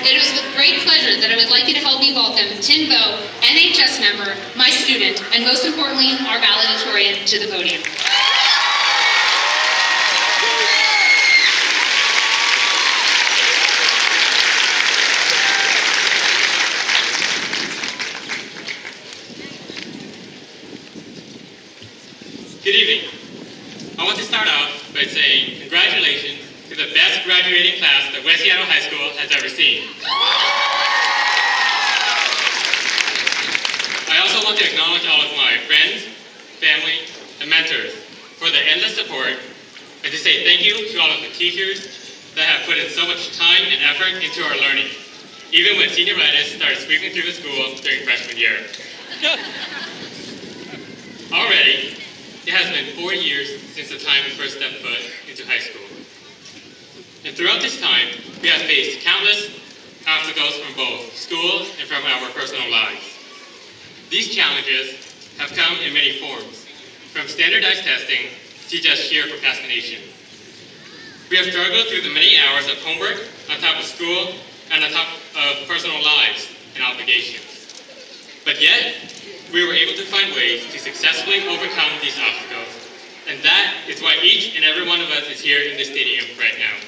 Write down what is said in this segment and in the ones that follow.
it is with great pleasure that I would like you to help me welcome Tin Bo, NHS member, my student, and most importantly, our valedictorian, to the podium. Good evening. I want to start off by saying congratulations to the best graduating class that West Seattle High School has ever seen. I also want to acknowledge all of my friends, family, and mentors for their endless support, and to say thank you to all of the teachers that have put in so much time and effort into our learning, even when senioritis started sweeping through the school during freshman year. Already, it has been 4 years since the time we first stepped foot into high school. And throughout this time, we have faced countless obstacles from both school and from our personal lives. These challenges have come in many forms, from standardized testing to just sheer procrastination. We have struggled through the many hours of homework on top of school and on top of personal lives and obligations. But yet, we were able to find ways to successfully overcome these obstacles, and that is why each and every one of us is here in this stadium right now.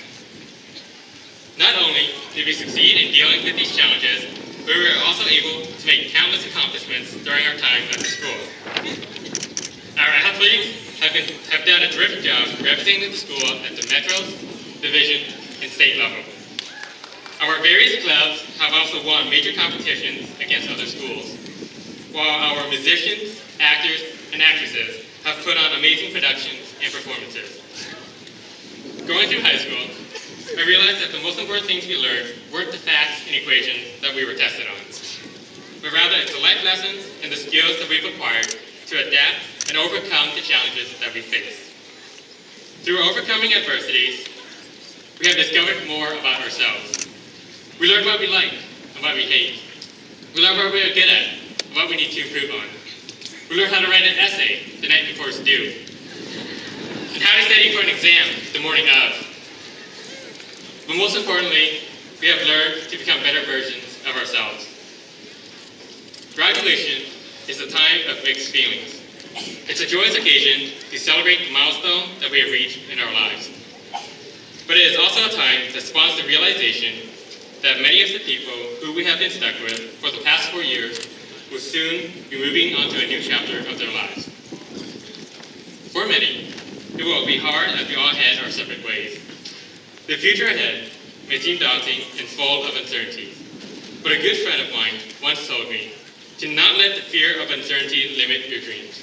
Not only did we succeed in dealing with these challenges, but we were also able to make countless accomplishments during our time at the school. Our athletes have done a terrific job representing the school at the metro, division, and state level. Our various clubs have also won major competitions against other schools, while our musicians, actors, and actresses have put on amazing productions and performances. Going through high school, I realized that the most important things we learned weren't the facts and equations that we were tested on, but rather it's the life lessons and the skills that we've acquired to adapt and overcome the challenges that we face. Through overcoming adversities, we have discovered more about ourselves. We learned what we like and what we hate. We learned what we are good at and what we need to improve on. We learned how to write an essay the night before it's due, and how to study for an exam the morning of. But most importantly, we have learned to become better versions of ourselves. Graduation is a time of mixed feelings. It's a joyous occasion to celebrate the milestone that we have reached in our lives. But it is also a time that spawns the realization that many of the people who we have been stuck with for the past 4 years will soon be moving on to a new chapter of their lives. For many, it will be hard as we all head our separate ways. The future ahead may seem daunting and full of uncertainties, but a good friend of mine once told me to not let the fear of uncertainty limit your dreams.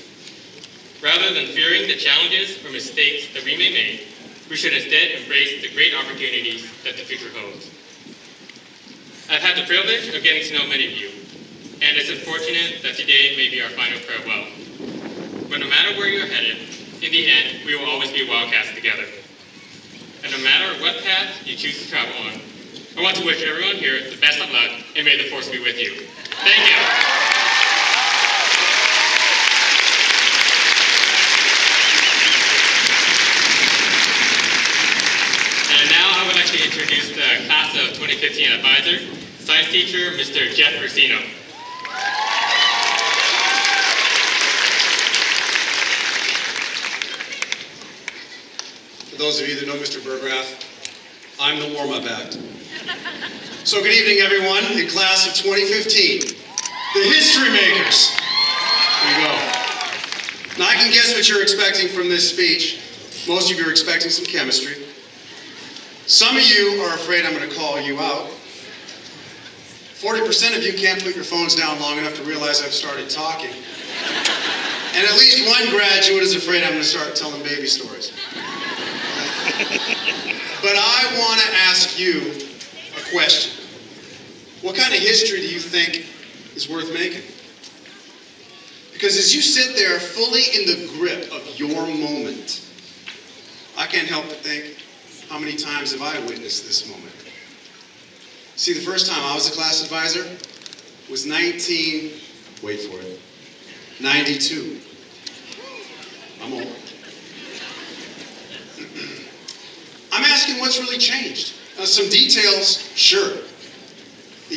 Rather than fearing the challenges or mistakes that we may make, we should instead embrace the great opportunities that the future holds. I've had the privilege of getting to know many of you, and it's unfortunate that today may be our final farewell. But no matter where you're headed, in the end, we will always be Wildcats together. And no matter what path you choose to travel on, I want to wish everyone here the best of luck, and may the force be with you. Thank you. And now I would like to introduce the class of 2015 advisor, science teacher, Mr. Jeff Ursino. For those of you that know Mr. Burgraff, I'm the warm-up act. So good evening, everyone, the class of 2015, the history makers. There you go. Now I can guess what you're expecting from this speech. Most of you are expecting some chemistry. Some of you are afraid I'm going to call you out. 40% of you can't put your phones down long enough to realize I've started talking. And at least one graduate is afraid I'm going to start telling baby stories. But I want to ask you a question. What kind of history do you think is worth making? Because as you sit there fully in the grip of your moment, I can't help but think, how many times have I witnessed this moment? See, the first time I was a class advisor was wait for it, 92. I'm old. I'm asking what's really changed. Some details, sure.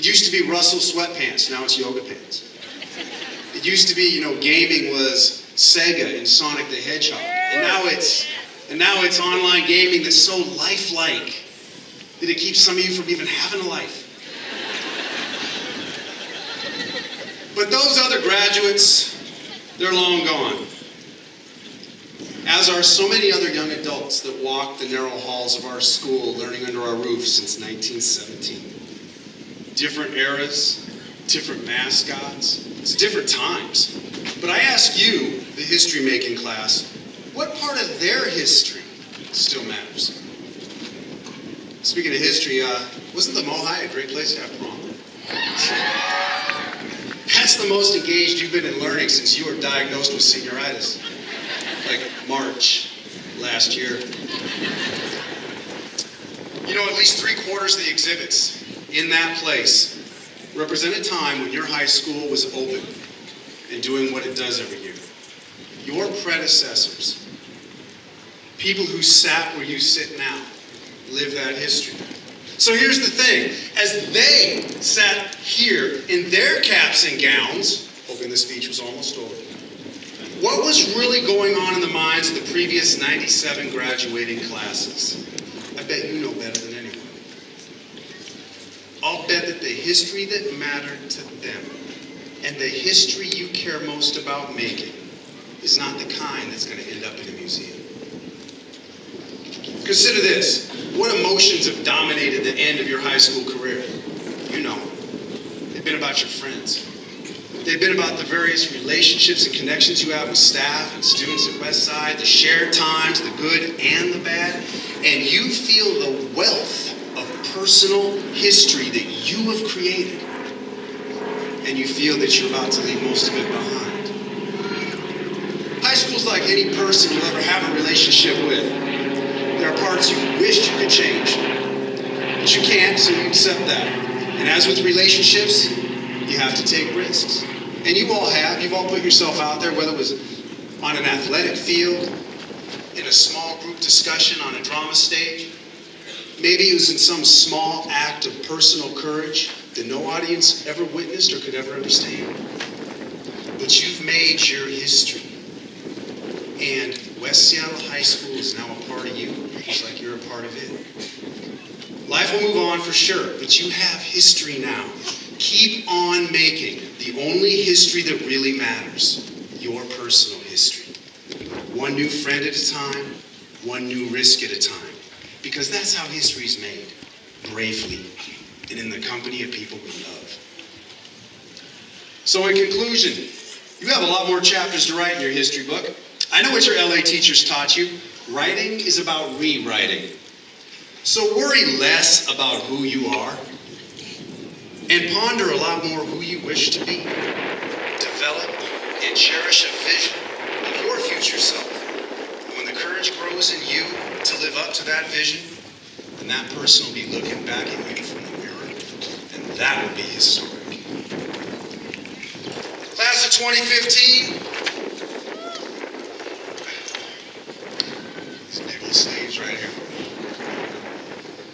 It used to be Russell sweatpants, now it's yoga pants. It used to be, gaming was Sega and Sonic the Hedgehog. And now it's online gaming that's so lifelike that it keeps some of you from even having a life. But those other graduates, they're long gone. As are so many other young adults that walk the narrow halls of our school, learning under our roof since 1917. Different eras, different mascots, it's different times. But I ask you, the history-making class, what part of their history still matters? Speaking of history, wasn't the Mohai a great place to have prom? That's the most engaged you've been in learning since you were diagnosed with senioritis. Like March last year. At least 3/4 of the exhibits in that place represent a time when your high school was open and doing what it does every year. Your predecessors, people who sat where you sit now, live that history. So here's the thing. As they sat here in their caps and gowns, hoping the speech was almost over, what was really going on in the minds of the previous 97 graduating classes? I bet you know better than anyone. I'll bet that the history that mattered to them and the history you care most about making is not the kind that's going to end up in a museum. Consider this. What emotions have dominated the end of your high school career? They've been about your friends. They've been about the various relationships and connections you have with staff and students at Westside, the shared times, the good and the bad, and you feel the wealth of personal history that you have created, and you feel that you're about to leave most of it behind. High school's like any person you'll ever have a relationship with. There are parts you wished you could change, but you can't, so you accept that. And as with relationships, you have to take risks. And you all have. You've all put yourself out there, whether it was on an athletic field, in a small group discussion on a drama stage. Maybe it was in some small act of personal courage that no audience ever witnessed or could ever understand. But you've made your history. And West Seattle High School is now a part of you, just like you're a part of it. Life will move on for sure, but you have history now. Keep on making the only history that really matters, your personal history. One new friend at a time, one new risk at a time. Because that's how history is made, bravely, and in the company of people we love. So in conclusion, you have a lot more chapters to write in your history book. I know what your LA teachers taught you. Writing is about rewriting. So worry less about who you are and ponder a lot more who you wish to be. Develop and cherish a vision of your future self. And when the courage grows in you to live up to that vision, then that person will be looking back at you from the mirror, and that will be historic. Class of 2015, these nickel sleeves right here.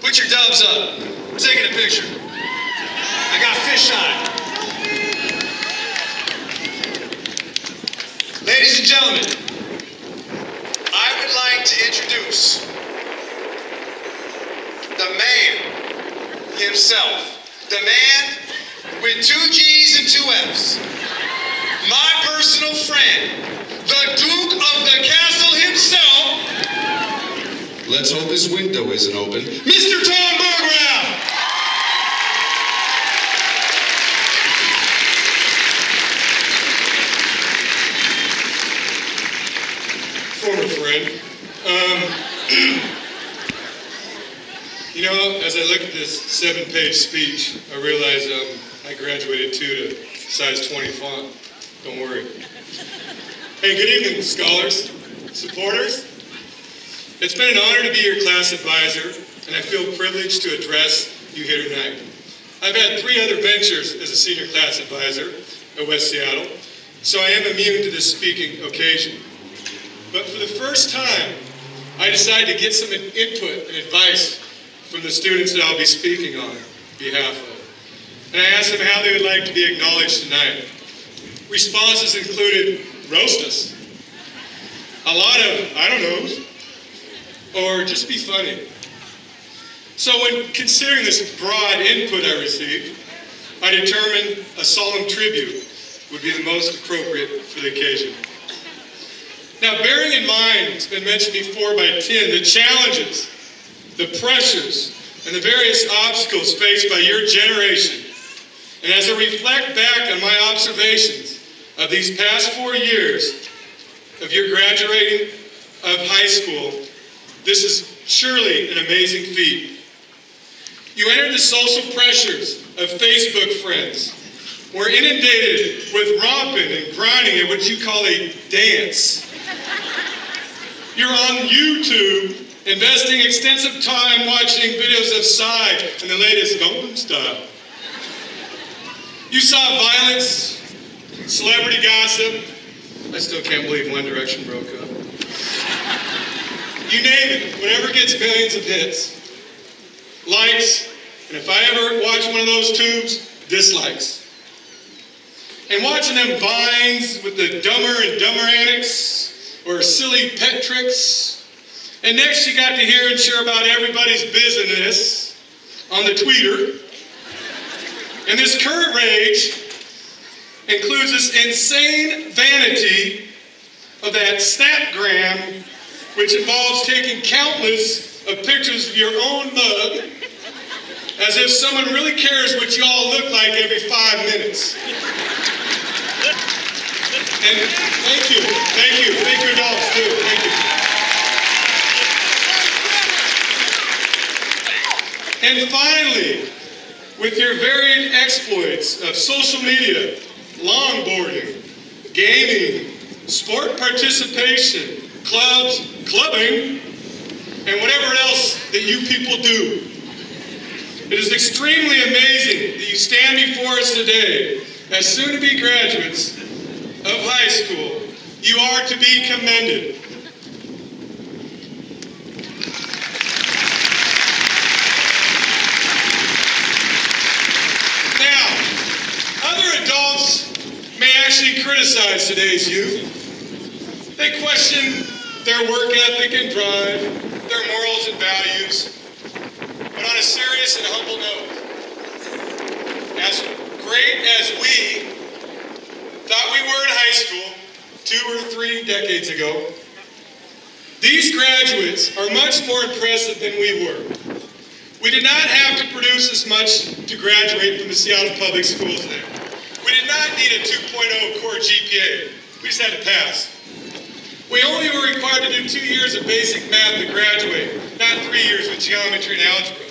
Put your dubs up. We're taking a picture. I got fisheye. Ladies and gentlemen, I would like to introduce the man himself. The man with 2 G's and 2 F's. My personal friend, the Duke of the Castle himself. Let's hope his window isn't open. Mr. Tom Bergraff! Former friend. As I look at this 7-page speech, I realize I graduated to size 20 font. Don't worry. Hey, good evening, scholars, supporters. It's been an honor to be your class advisor, and I feel privileged to address you here tonight. I've had 3 other ventures as a senior class advisor at West Seattle, so I am immune to this speaking occasion. But for the first time, I decided to get some input and advice from the students that I'll be speaking on behalf of. and I asked them how they would like to be acknowledged tonight. Responses included, roast us. A lot of, I don't know, or just be funny. So when considering this broad input I received, I determined a solemn tribute would be the most appropriate for the occasion. Now, bearing in mind, it's been mentioned before by Tim, the challenges, the pressures, and the various obstacles faced by your generation, and as I reflect back on my observations of these past 4 years of your graduating of high school, this is surely an amazing feat. You entered the social pressures of Facebook friends, were inundated with romping and grinding at what you call a dance. You're on YouTube, investing extensive time watching videos of Psy and the latest Gangnam Style. You saw violence, celebrity gossip. I still can't believe One Direction broke up. You name it, whatever gets millions of hits. Likes, and if I ever watch one of those tubes, dislikes. And watching them vines with the Dumber and Dumber antics, or silly pet tricks. And next you got to hear and share about everybody's business on the tweeter. And this current rage includes this insane vanity of that Snapgram, which involves taking countless of pictures of your own mug, as if someone really cares what you all look like every 5 minutes. And thank you, adults too, thank you. And finally, with your varied exploits of social media, longboarding, gaming, sport participation, clubs, clubbing, and whatever else that you people do. It is extremely amazing that you stand before us today as soon-to-be graduates of high school. You are to be commended. Now, other adults may actually criticize today's youth. They question their work ethic and drive, their morals and values. But on a serious and humble note, as great as we thought we were in high school 2 or 3 decades ago, these graduates are much more impressive than we were. We did not have to produce as much to graduate from the Seattle Public Schools then. We did not need a 2.0 core GPA. We just had to pass. We only were required to do 2 years of basic math to graduate, not 3 years with geometry and algebra.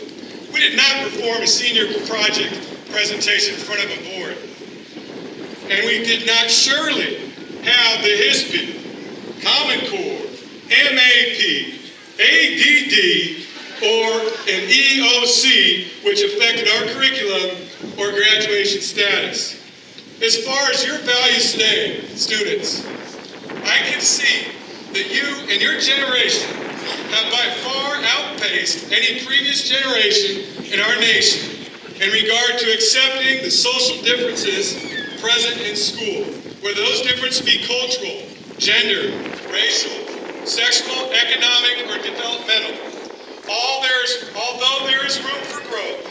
We did not perform a senior project presentation in front of a board. And we did not surely have the HISP, Common Core, MAP, ADD, or an EOC, which affected our curriculum or graduation status. As far as your values today, students, I can see that you and your generation have by far outpaced any previous generation in our nation in regard to accepting the social differences present in school, whether those differences be cultural, gender, racial, sexual, economic, or developmental. Although there is room for growth,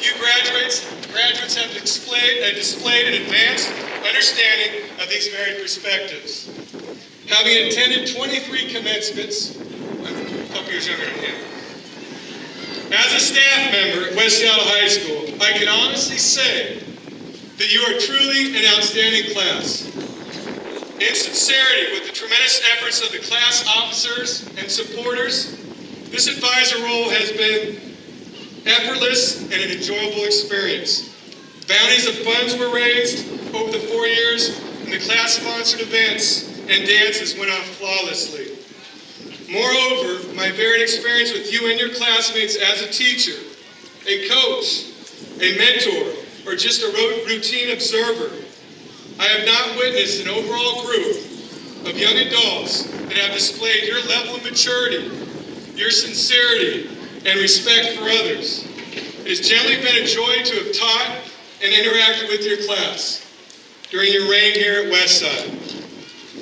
you graduates have displayed an advanced understanding of these varied perspectives. Having attended 23 commencements, I'm a couple years younger than him. As a staff member at West Seattle High School, I can honestly say that you are truly an outstanding class. In sincerity, with the tremendous efforts of the class officers and supporters, this advisor role has been effortless and an enjoyable experience. Bounties of funds were raised over the 4 years, and the class-sponsored events and dances went off flawlessly. Moreover, my varied experience with you and your classmates as a teacher, a coach, a mentor, or just a routine observer, I have not witnessed an overall group of young adults that have displayed your level of maturity, your sincerity, and respect for others. It has generally been a joy to have taught and interacted with your class during your reign here at Westside.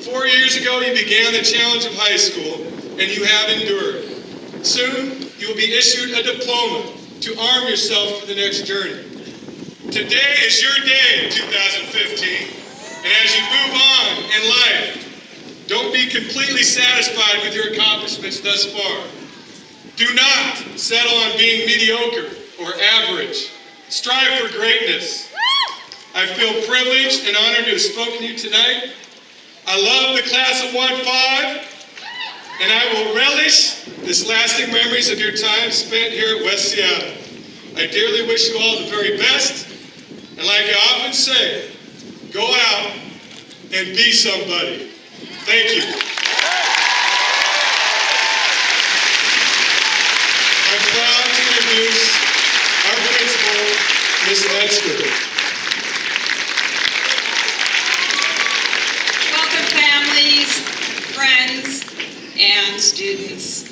4 years ago, you began the challenge of high school, and you have endured. Soon, you will be issued a diploma to arm yourself for the next journey. Today is your day, 2015, and as you move on in life, don't be completely satisfied with your accomplishments thus far. Do not settle on being mediocre or average. Strive for greatness. I feel privileged and honored to have spoken to you tonight. I love the class of 1-5, and I will relish this lasting memories of your time spent here at West Seattle. I dearly wish you all the very best, and like I often say, go out and be somebody. Thank you. I'm proud to introduce our principal, Ms. Edsker. Welcome, families, friends, and students.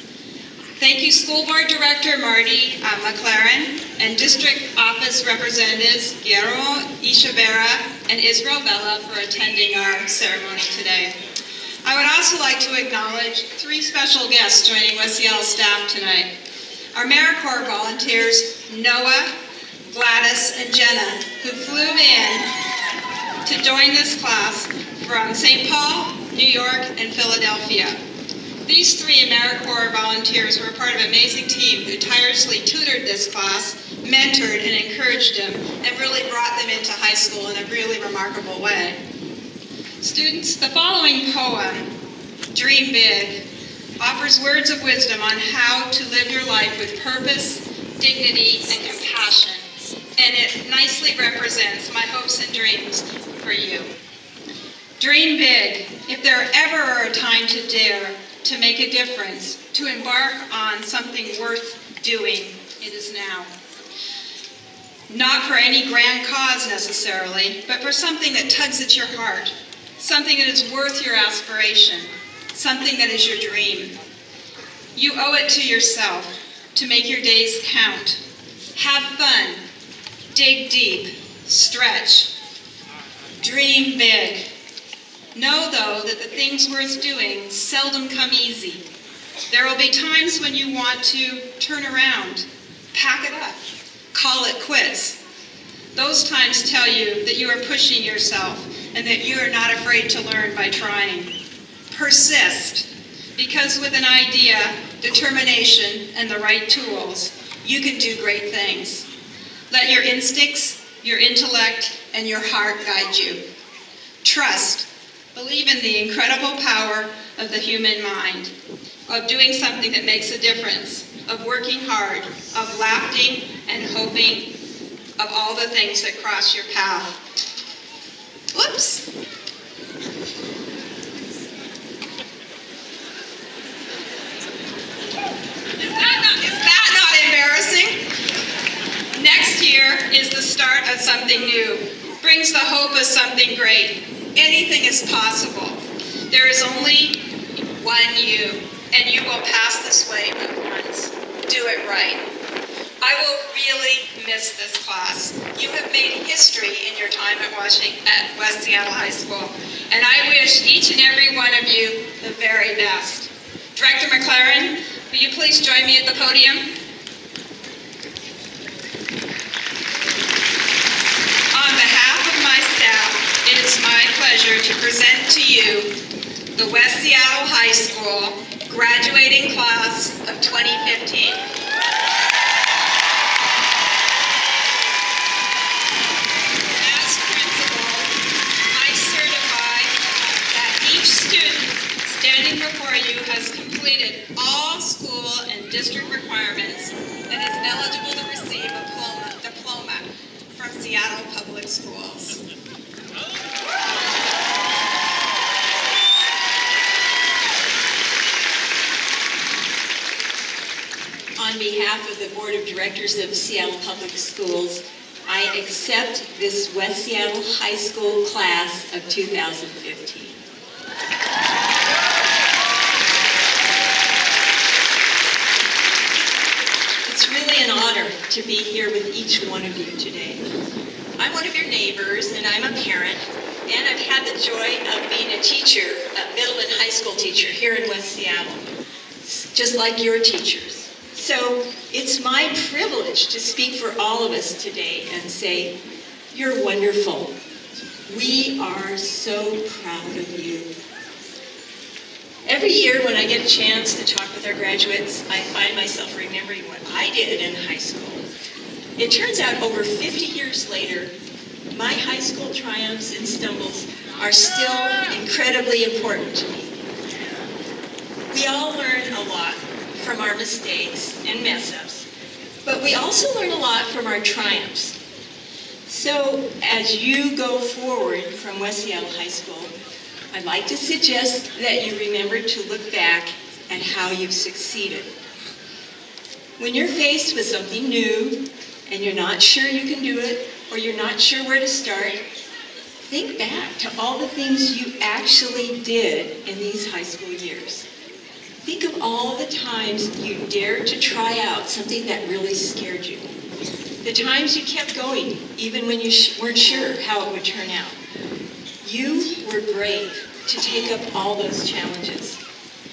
Thank you, School Board Director Marty McLaren and District Office Representatives Guillermo Ishabera and Israel Bella for attending our ceremony today. I would also like to acknowledge 3 special guests joining West Seattle staff tonight. Our AmeriCorps volunteers, Noah, Gladys, and Jenna, who flew in to join this class from St. Paul, New York, and Philadelphia. These 3 AmeriCorps volunteers were part of an amazing team who tirelessly tutored this class, mentored and encouraged them, and really brought them into high school in a really remarkable way. Students, the following poem, Dream Big, offers words of wisdom on how to live your life with purpose, dignity, and compassion. And it nicely represents my hopes and dreams for you. Dream big. If there ever are a time to dare, to make a difference, to embark on something worth doing, it is now. Not for any grand cause necessarily, but for something that tugs at your heart, something that is worth your aspiration, something that is your dream. You owe it to yourself to make your days count. Have fun, dig deep, stretch, dream big. Know, though, that the things worth doing seldom come easy. There will be times when you want to turn around, pack it up, call it quits. Those times tell you that you are pushing yourself and that you are not afraid to learn by trying. Persist, because with an idea, determination, and the right tools, you can do great things. Let your instincts, your intellect, and your heart guide you. Trust. Believe in the incredible power of the human mind, of doing something that makes a difference, of working hard, of laughing and hoping, of all the things that cross your path. Whoops. Is that not embarrassing? Next year is the start of something new, brings the hope of something great. Anything is possible. There is only one you, and you will pass this way but once. Do it right. I will really miss this class. You have made history in your time at West Seattle High School, and I wish each and every one of you the very best. Director McLaren, will you please join me at the podium? On behalf of my staff, it is my pleasure to present to you the West Seattle High School graduating class of 2015. As principal, I certify that each student standing before you has completed all school and district requirements and is eligible to receive a diploma from Seattle Public Schools. On behalf of the Board of Directors of Seattle Public Schools, I accept this West Seattle High School class of 2015. It's really an honor to be here with each one of you today. I'm one of your neighbors, and I'm a parent, and I've had the joy of being a teacher, a middle and high school teacher here in West Seattle, just like your teachers. So it's my privilege to speak for all of us today and say, you're wonderful. We are so proud of you. Every year when I get a chance to talk with our graduates, I find myself remembering what I did in high school. It turns out over 50 years later, my high school triumphs and stumbles are still incredibly important to me. We all learn a lot from our mistakes and mess-ups, but we also learn a lot from our triumphs. So as you go forward from West Seattle High School, I'd like to suggest that you remember to look back at how you've succeeded. When you're faced with something new and you're not sure you can do it, or you're not sure where to start, think back to all the things you actually did in these high school years. Think of all the times you dared to try out something that really scared you. The times you kept going, even when you weren't sure how it would turn out. You were brave to take up all those challenges.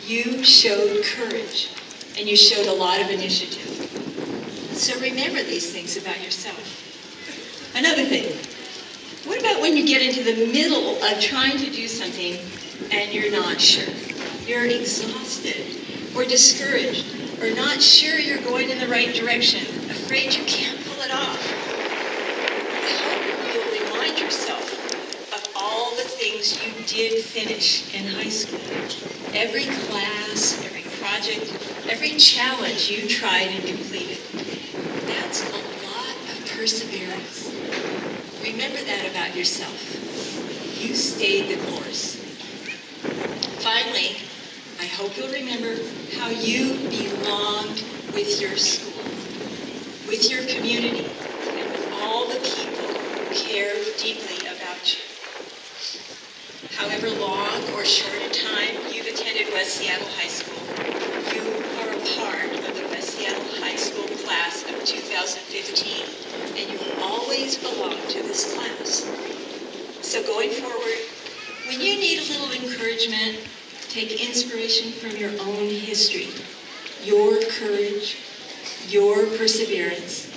You showed courage, and you showed a lot of initiative. So remember these things about yourself. Another thing, what about when you get into the middle of trying to do something and you're not sure? You're exhausted or discouraged or not sure you're going in the right direction, afraid you can't pull it off. I hope you'll remind yourself of all the things you did finish in high school. Every class, every project, every challenge you tried and completed. That's a lot of perseverance. Remember that about yourself. You stayed the course. Finally, I hope you'll remember how you belonged with your school, with your community, and with all the people who care deeply about you. However long or short a time you've attended West Seattle High School, you are a part of the West Seattle High School class of 2015, and you will always belong to this class. So going forward, when you need a little encouragement, take inspiration from your own history, your courage, your perseverance,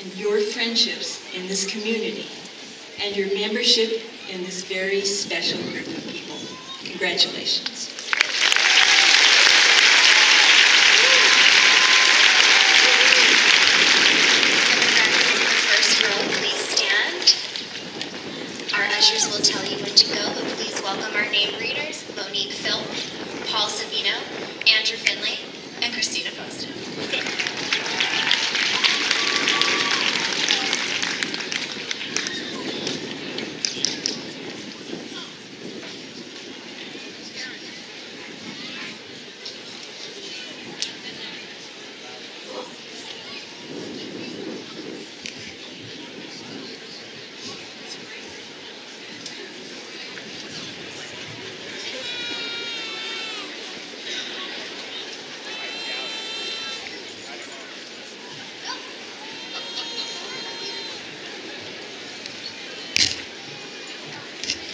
and your friendships in this community, and your membership in this very special group of people. Congratulations. Ushers will tell you when to go, but please welcome our name readers, Monique Phil, Paul Savino, Andrew Finley, and Christina Posto.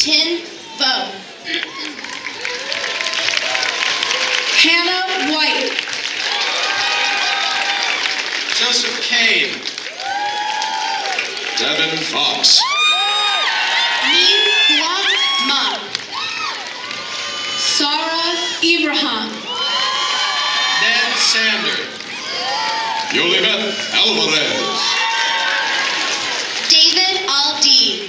Tin Bow. Hannah White. Joseph Kane. Devin Fox. Min Huang Ma. Sarah Ibrahim. Ned Sander. Yolibeth Alvarez. David Aldean.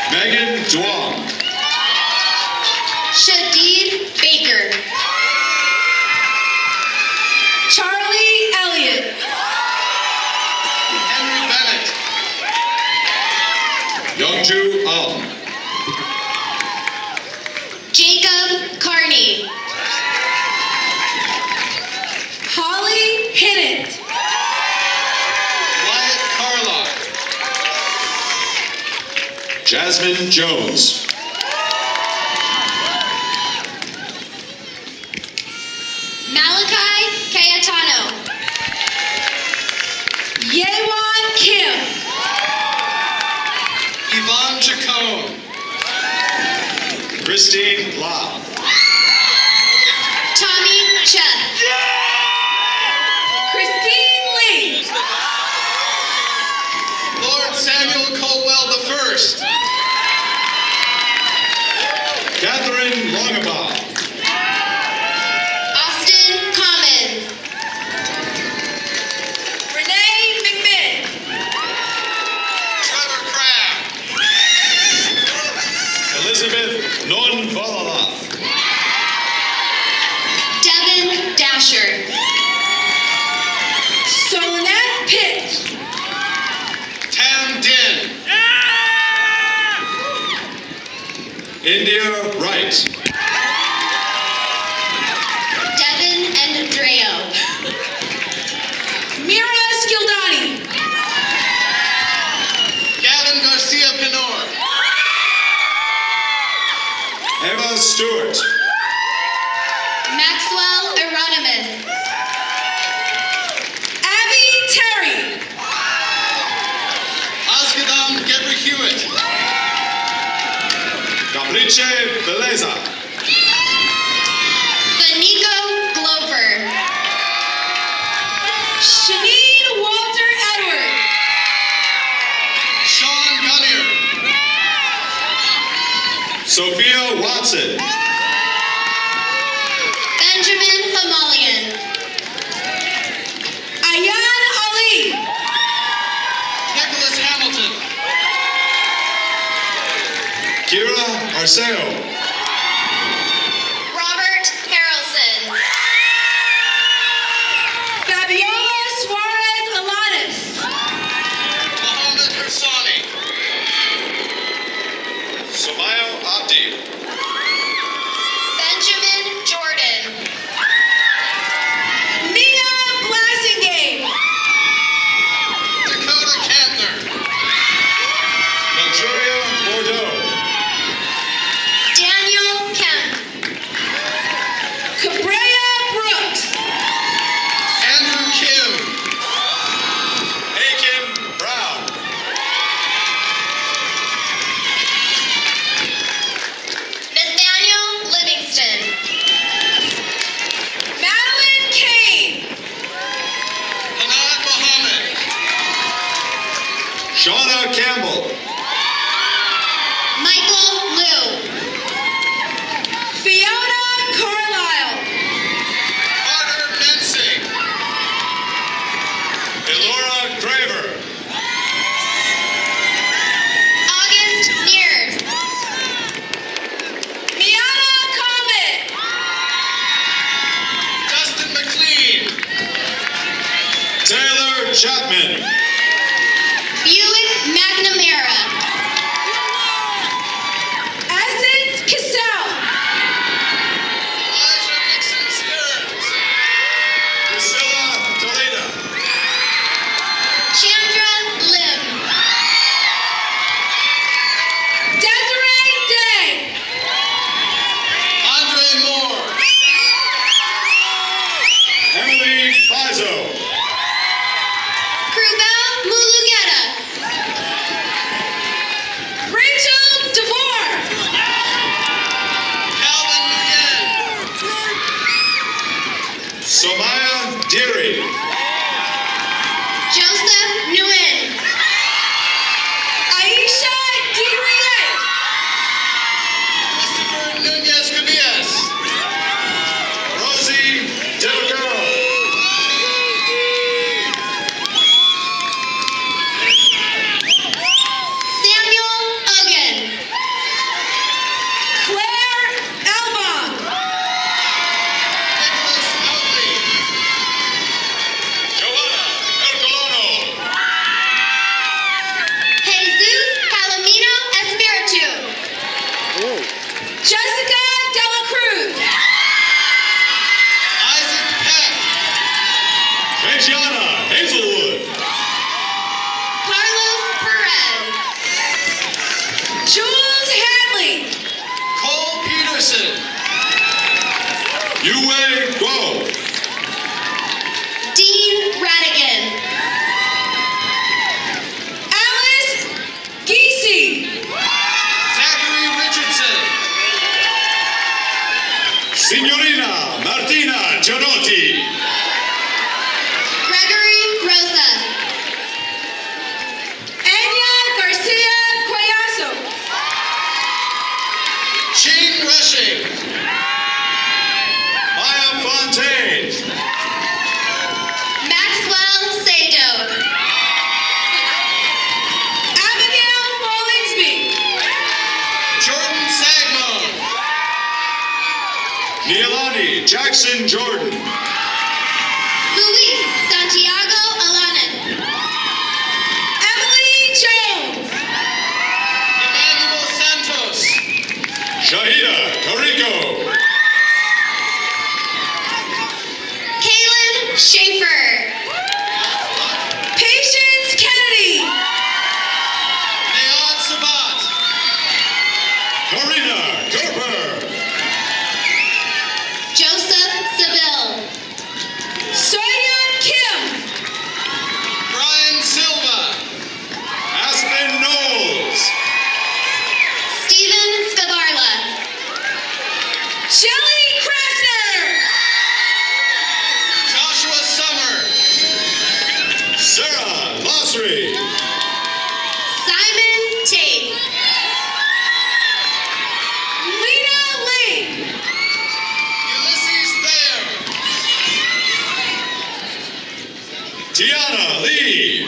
Megan Duong. Shadid Baker. Charlie Elliott. Henry Bennett. Youngju Ahn. Jacob Carney. Holly Hinnant. Wyatt Carlock. Jasmine Jones. Malachi Cayetano. Yewan Kim. Yvonne Chacon. Christine Lau. Tommy Chen. Christine Lee. Lord Samuel Colwell I. Catherine Longabaugh. Austin Commons. Renee McMinn. Trevor Crabb. Elizabeth Nonvalala. Devin Dasher. Solanette Pitt. Tam Din. India Wright. Devin Andreo. Mira Skildani. Gavin Garcia Pinor. Emma Stewart. Maxwell Eronimus. Abby Terry. Asgadam Gebra Hewitt. Caprice Beleza. Benico Glover. Shanine Walter Edward. Sean Gunnier. Sophia Watson. Benjamin Hamalian. Ayan Ali. Nicholas Hamilton. Kira Arceo. Robert Harrelson. Fabiola Suarez Alanis. Mohammed Hersani. Somayo Abdi. Benjamin Jordan. Mia Blassingame. Dakota Kantner. Nigeria Bordeaux. Daniel Kemp. Cabrea Brooks. Andrew Kim. Aiken Brown. Nathaniel Livingston. Madeline Kane. Anad Mohammed. Shauna Campbell. Michael Liu. Fiona Carlisle. Carter Mensing. Elora Craver. August Mears. Miana Comet. Justin McLean. Taylor Chapman. Buick McNamara. Essence Cassell. Elijah Nixon Stearns. Priscilla Toledo. Chandra Lim. Desiree Day. Andre Moore. Emily Fizo. Krubel Mulugeta. Rachel DeVore. Calvin Nguyen. Somaya Deary. Joseph Nguyen. Aisha DeRiet. Christopher Nunez Cabillas. Rosie Delgado. Samuel Hogan. Claire Elbon. Nicholas Outley. Yue Guo. Dean Radigan. Alice Giese. Zachary Richardson. Signorina Martina Gianotti. Gregory Rosa. Anya Garcia Collazo. Ching Rushing. Maya Fontaine. Maxwell Sado. Abigail Follingsby. Jordan Sagmo. Neilani Jackson Jordan. Luis Santiago Alanin. Emily Jones. Emmanuel Santos. Shahida Carico. Kaylin Schaefer. Patience Kennedy. Neon Sabat. Karina Gerber. Joseph Seville. Soyeon Kim. Brian Silva. Aspen Knowles. Stephen Scavarla. Jelly Krasner. Joshua Summer. Sarah Losry. Simon Tate. Lena Lee. Ulysses Thayer. Tiana Lee.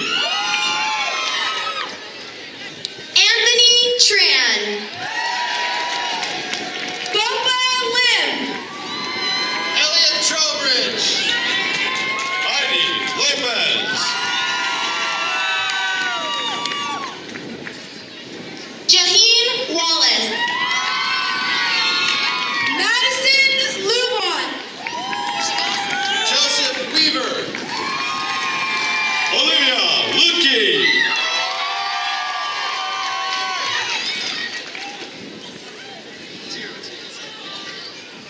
Anthony Tran. Boba Lim. Elliot Trowbridge. Heidi Lopez. Jaheen Wallace. Madison Lubon. Joseph Weaver. Olivia Lutke.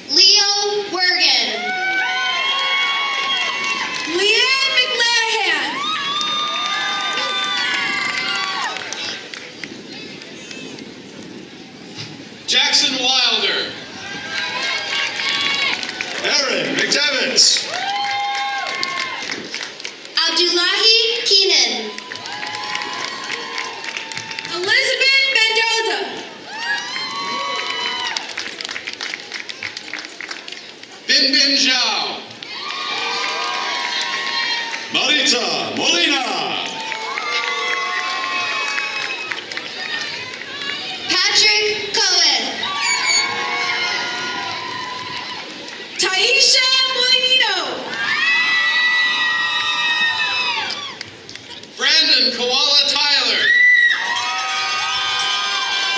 Leo Wergen. Leanne McLanahan. Jackson Wilder. Aaron McDevitt. Abdullahi Keenan. Elizabeth Mendoza. Bin Bin Zhao. Marita Molina. Patrick Cohen. Taisha Molinito. Brandon Koala Tyler.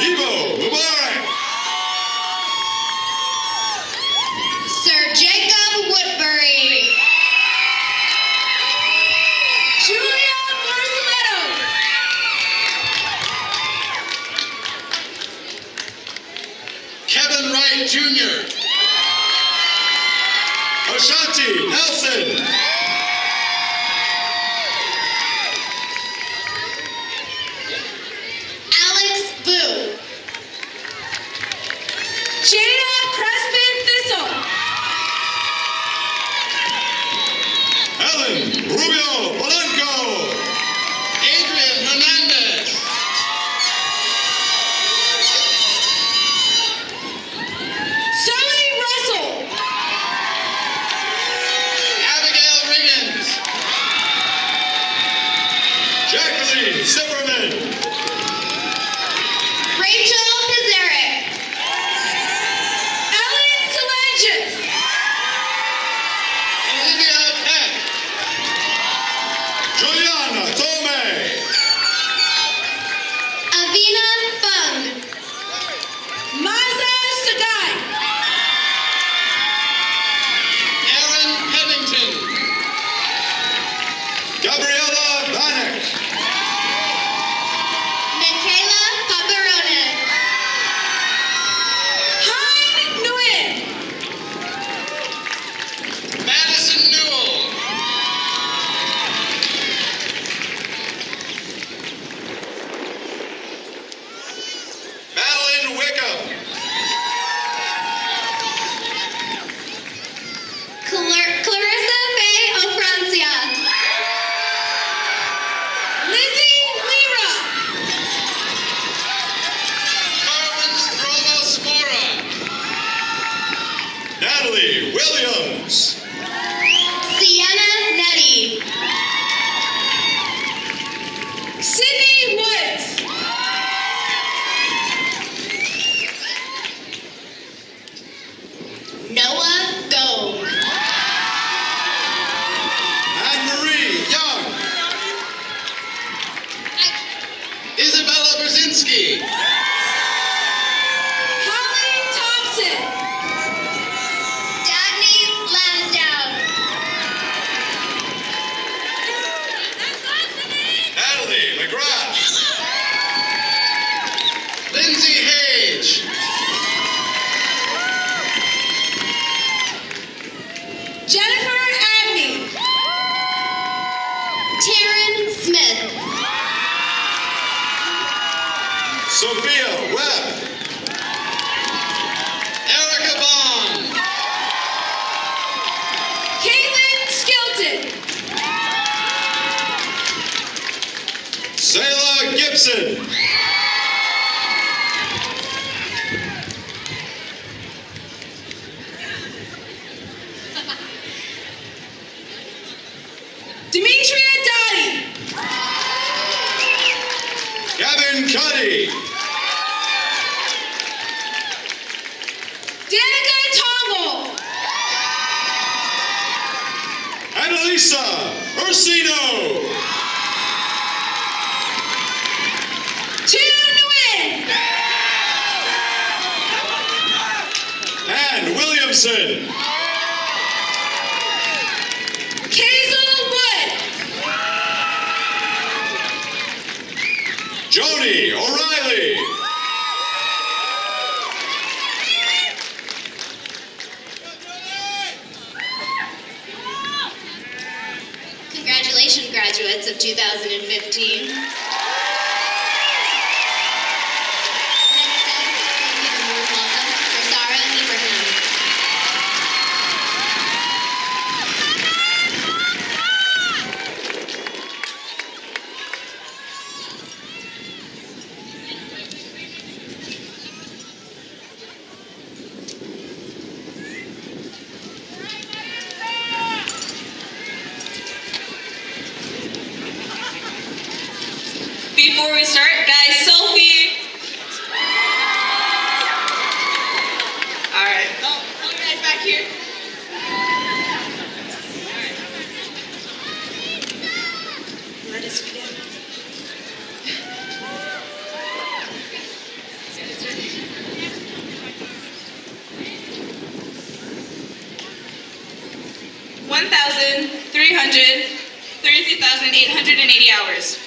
Ivo Mubarak. Sir Jacob Woodbury. Julia Marceletto. Kevin Wright Jr. Ashanti Nelson. Alex Boo. Jada Crespin Thistle. Helen Rubio Polanco. Adrian Hernandez. Zoe Russell. Abigail Riggins. Jacqueline Zimmerman. Rachel Pizarek. Ellen Solanges. Olivia Peck. Emily Williams. Sienna Nettie. Sydney Woods. Noah Gove. Anne-Marie Young. Isabella Brzezinski. Holly Thompson. Dagny Lansdowne. Natalie McGrath. Lindsay Hage. Jennifer Agnew. Taryn Smith. Sophia Webb. Erica Bond. Caitlin Skilton. Sayla Gibson. Demetria Dottie. Gavin Cuddy. Danica Tongol. Annalisa Ursino. Tu Nguyen. Ann Williamson. Kazel Wood. Joni O'Reilly. Congratulations, graduates of 2015. Next up, please give a warm welcome for Sarah Abraham. Before we start, guys, selfie. All right. Oh, you guys back here. Let us begin. $1,333,880 hours.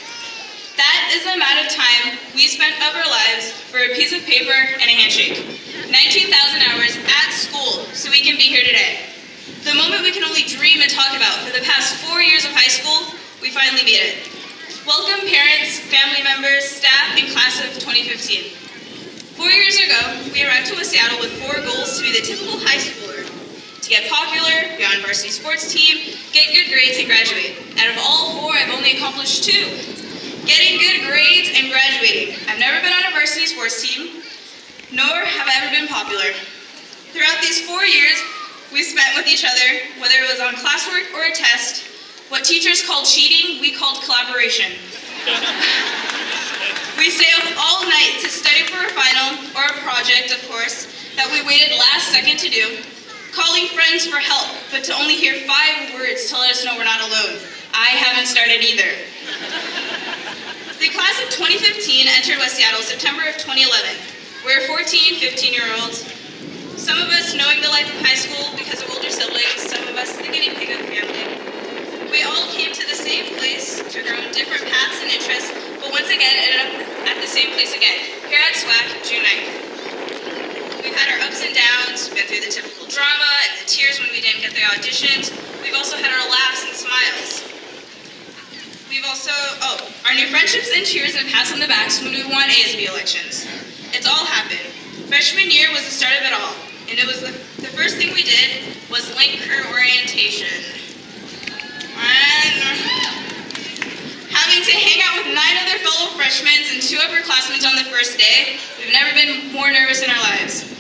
That is the amount of time we spent of our lives for a piece of paper and a handshake. 19,000 hours at school so we can be here today. The moment we can only dream and talk about for the past 4 years of high school, we finally made it. Welcome parents, family members, staff, and class of 2015. 4 years ago, we arrived to West Seattle with 4 goals to be the typical high schooler. To get popular, be on varsity sports team, get good grades, and graduate. Out of all 4, I've only accomplished 2. Getting good grades and graduating. I've never been on a varsity sports team, nor have I ever been popular. Throughout these 4 years we spent with each other, whether it was on classwork or a test, what teachers called cheating, we called collaboration. We stay up all night to study for a final, or a project, of course, that we waited last second to do, calling friends for help, but to only hear 5 words to let us know we're not alone. I haven't started either. The class of 2015 entered West Seattle September of 2011. We're 14, 15-year-olds. Some of us knowing the life of high school because of older siblings, some of us the guinea pig of the family. We all came to the same place, took our own different paths and interests, but once again ended up at the same place again, here at SWAC, June 9th. We've had our ups and downs, been through the typical drama and the tears when we didn't get the auditions. We've also had our laughs and smiles. We've also, our new friendships and cheers and pats on the backs when we won ASB elections. It's all happened. Freshman year was the start of it all, and it was the first thing we did was link crew orientation. And having to hang out with 9 other fellow freshmen and 2 upperclassmen on the first day, we've never been more nervous in our lives.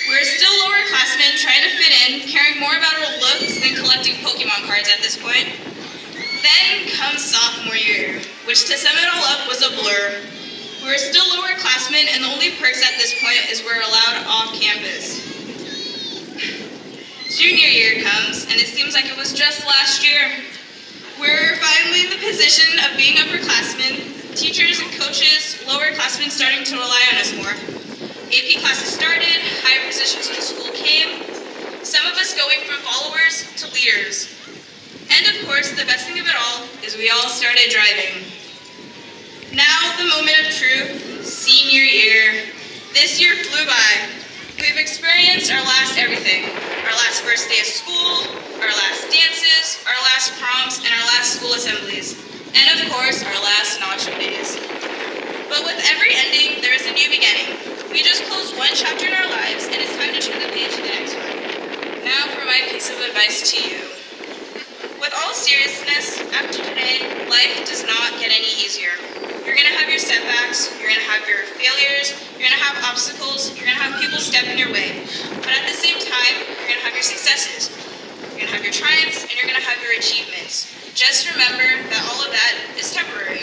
We're We're still lowerclassmen trying to fit in, caring more about our looks than collecting Pokemon cards at this point. Then comes sophomore year, which to sum it all up was a blur. We're still lowerclassmen, and the only perks at this point is we're allowed off campus. Junior year comes, and it seems like it was just last year. We're finally in the position of being upperclassmen, teachers and coaches, lowerclassmen starting to rely on us more. AP classes started, higher positions in the school came, some of us going from followers to leaders. And of course, the best thing of it all is we all started driving. Now the moment of truth, senior year. This year flew by. We've experienced our last everything. Our last first day of school, our last dances, our last proms, and our last school assemblies. And of course, our last nacho days. But with every ending, there is a new beginning. We just closed one chapter in our lives, and it's time to turn the page to the next one. Now for my piece of advice to you. With all seriousness, after today, life does not get any easier. You're gonna have your setbacks, you're gonna have your failures, you're gonna have obstacles, you're gonna have people step in your way. But at the same time, you're gonna have your successes, you're gonna have your triumphs, and you're gonna have your achievements. Just remember that all of that is temporary.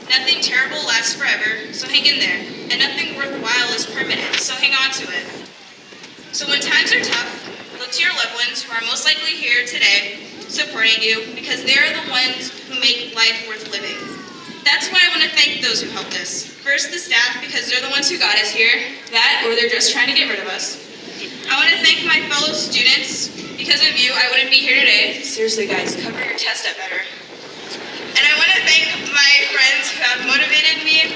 Nothing terrible lasts forever, so hang in there. And nothing worthwhile is permanent, so hang on to it. So when times are tough, look to your loved ones who are most likely here today, supporting you, because they're the ones who make life worth living. That's why I want to thank those who helped us. First, the staff, because they're the ones who got us here. That, or they're just trying to get rid of us. I want to thank my fellow students. Because of you, I wouldn't be here today. Seriously, guys, cover your chest up better. And I want to thank my friends who have motivated me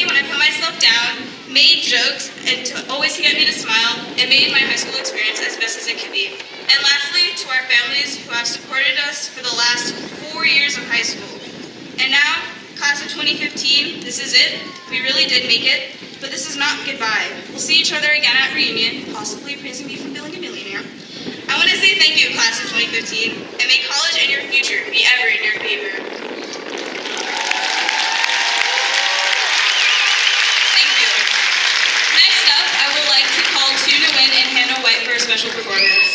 when I put myself down, made jokes, and to always get me to smile, and made my high school experience as best as it could be. And lastly, to our families who have supported us for the last 4 years of high school. And now, class of 2015, this is it. We really did make it, but this is not goodbye. We'll see each other again at reunion, possibly praising me for being a millionaire. I want to say thank you, class of 2015, and may college and your future be ever in your favor. Thank you. Next up, I would like to call Tuna Nguyen and Hannah White for a special performance.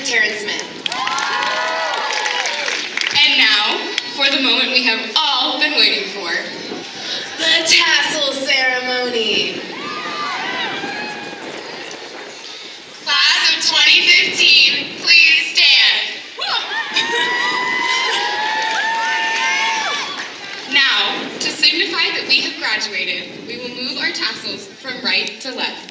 Terrence Smith. And now, for the moment we have all been waiting for. The tassel ceremony. Class of 2015, please stand. Now, to signify that we have graduated, we will move our tassels from right to left.